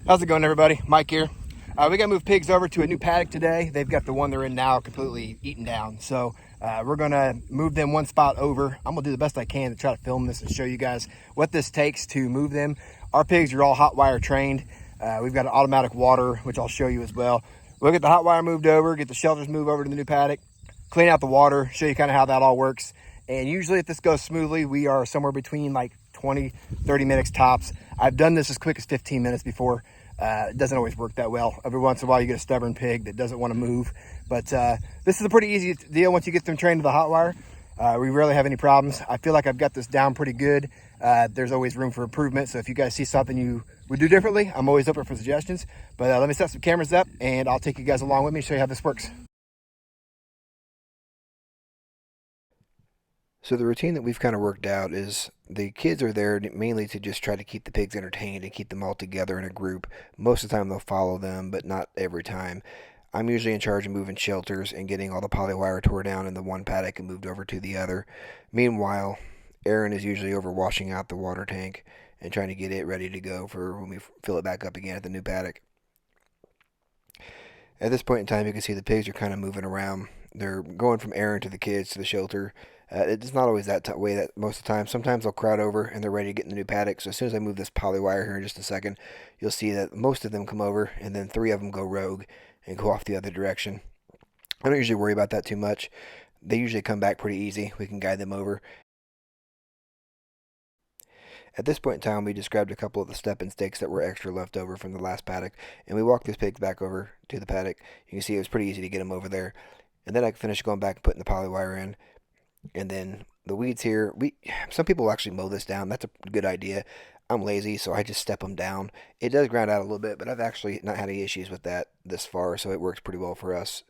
How's it going, everybody? Mike here. We got to move pigs over to a new paddock today. They've got the one they're in now completely eaten down. So we're going to move them one spot over. I'm going to do the best I can to try to film this and show you guys what this takes to move them. Our pigs are all hot wire trained. We've got an automatic water, which I'll show you as well. We'll get the hot wire moved over, get the shelters moved over to the new paddock, clean out the water, show you kind of how that all works. And usually if this goes smoothly, we are somewhere between like 20, 30 minutes tops. I've done this as quick as 15 minutes before. It doesn't always work that well. Every once in a while you get a stubborn pig that doesn't want to move. But this is a pretty easy deal once you get them trained to the hot wire. We rarely have any problems. I feel like I've got this down pretty good. There's always room for improvement. So if you guys see something you would do differently, I'm always open for suggestions. But let me set some cameras up and I'll take you guys along with me and show you how this works. So the routine that we've kind of worked out is the kids are there mainly to just try to keep the pigs entertained and keep them all together in a group. Most of the time they'll follow them, but not every time. I'm usually in charge of moving shelters and getting all the polywire tore down in the one paddock and moved over to the other. Meanwhile, Aaron is usually over washing out the water tank and trying to get it ready to go for when we fill it back up again at the new paddock. At this point in time, you can see the pigs are kind of moving around. They're going from Aaron to the kids to the shelter. It's not always that way that most of the time. Sometimes they'll crowd over and they're ready to get in the new paddock. So as soon as I move this poly wire here in just a second, you'll see that most of them come over and then 3 of them go rogue and go off the other direction. I don't usually worry about that too much. They usually come back pretty easy. We can guide them over. At this point in time, we just grabbed a couple of the stepping stakes that were extra left over from the last paddock, and we walked these pigs back over to the paddock. You can see it was pretty easy to get them over there. And then I finished going back and putting the poly wire in. And then the weeds here, some people will actually mow this down. That's a good idea. I'm lazy, so I just step them down. It does ground out a little bit, but I've actually not had any issues with that this far, so it works pretty well for us.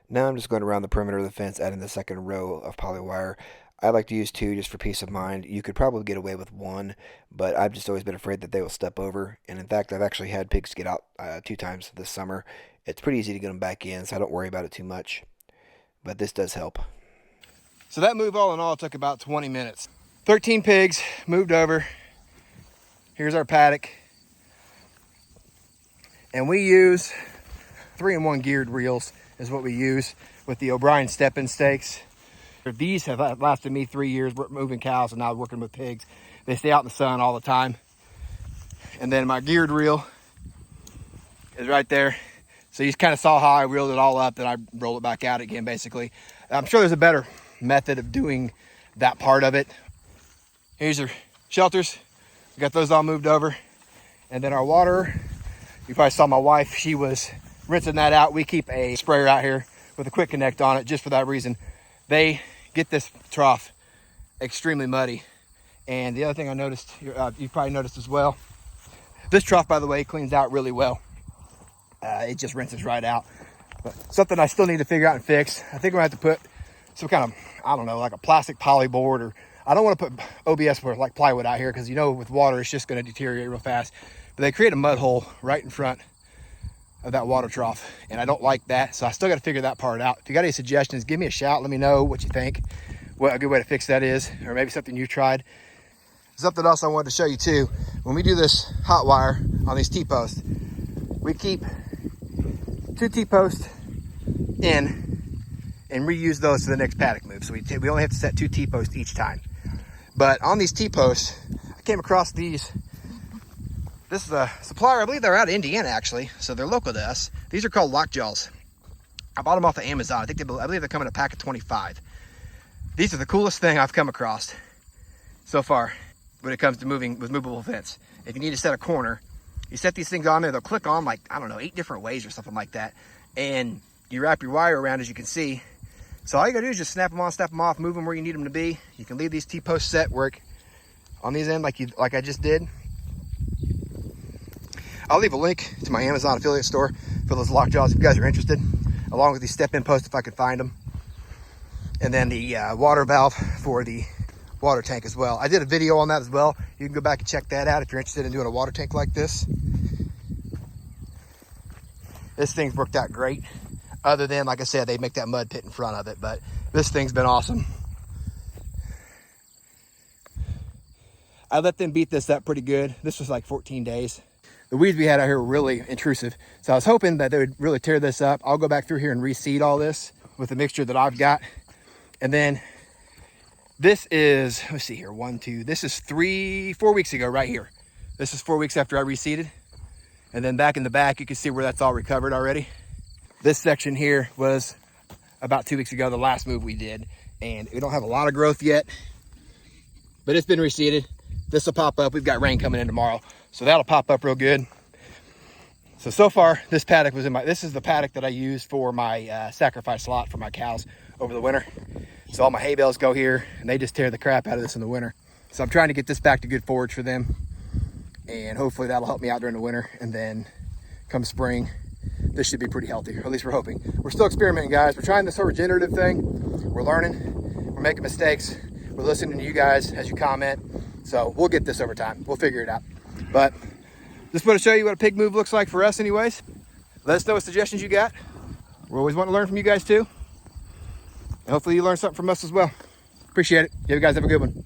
Now I'm just going around the perimeter of the fence, adding the second row of poly wire. I like to use 2 just for peace of mind. You could probably get away with 1, but I've just always been afraid that they will step over. And in fact, I've actually had pigs get out 2 times this summer. It's pretty easy to get them back in, so I don't worry about it too much. But this does help. So that move all in all took about 20 minutes. 13 pigs moved over. Here's our paddock. And we use 3-in-1 geared reels is what we use with the Obrien stepping stakes. These have lasted me 3 years moving cows and now working with pigs. They stay out in the sun all the time. And then my geared reel is right there. So you kind of saw how I reeled it all up, then I roll it back out again, basically. I'm sure there's a better method of doing that part of it. Here's your shelters. We got those all moved over. And then our water, you probably saw my wife, she was rinsing that out. We keep a sprayer out here with a quick connect on it just for that reason. They get this trough extremely muddy. And the other thing I noticed, you probably noticed as well, this trough, by the way, cleans out really well. It just rinses right out. But something I still need to figure out and fix. I think we're gonna have to put some kind of, I don't know, like a plastic poly board, or I don't want to put OBS or like plywood out here because you know with water it's just going to deteriorate real fast. But they create a mud hole right in front of that water trough, and I don't like that, so I still got to figure that part out. If you got any suggestions, give me a shout. Let me know what you think, what a good way to fix that is, or maybe something you tried. Something else I wanted to show you too. When we do this hot wire on these T-posts, we keep 2 T-posts in and reuse those for the next paddock move. So we only have to set 2 T-posts each time. But on these T-posts, I came across these. This is a supplier, I believe they're out of Indiana actually, so they're local to us. These are called Lockjawz. I bought them off of Amazon. I believe they come in a pack of 25. These are the coolest thing I've come across so far when it comes to moving with movable fence. If you need to set a corner, you set these things on there, they'll click on like, I don't know, 8 different ways or something like that. And you wrap your wire around, as you can see. So all you gotta do is just snap them on, snap them off, move them where you need them to be. You can leave these T-posts set work on these ends like I just did. I'll leave a link to my Amazon affiliate store for those Lockjawz if you guys are interested, along with these step-in posts if I can find them. And then the water valve for the water tank as well. I did a video on that as well. You can go back and check that out if you're interested in doing a water tank like this. This thing's worked out great. Other than, like I said, they make that mud pit in front of it, but this thing's been awesome. I let them beat this up pretty good. This was like 14 days. the weeds we had out here were really intrusive. So I was hoping that they would really tear this up. I'll go back through here and reseed all this with the mixture that I've got. And then this is, let's see here, 1, 2, this is 4 weeks ago right here. This is 4 weeks after I reseeded. And then back in the back, you can see where that's all recovered already. This section here was about 2 weeks ago, the last move we did. And we don't have a lot of growth yet, but it's been reseeded. This will pop up. We've got rain coming in tomorrow, so that'll pop up real good. So far, this paddock was this is the paddock that I use for my sacrifice lot for my cows over the winter. So all my hay bales go here, and they just tear the crap out of this in the winter. So I'm trying to get this back to good forage for them, and hopefully that'll help me out during the winter. And then come spring, this should be pretty healthy, or at least we're hoping. We're still experimenting, guys. We're trying this whole regenerative thing. We're learning, we're making mistakes. We're listening to you guys as you comment. So we'll get this over time. We'll figure it out. But just want to show you what a pig move looks like for us anyways. Let us know what suggestions you got. We're always wanting to learn from you guys too. And hopefully you learn something from us as well. Appreciate it. You guys have a good one.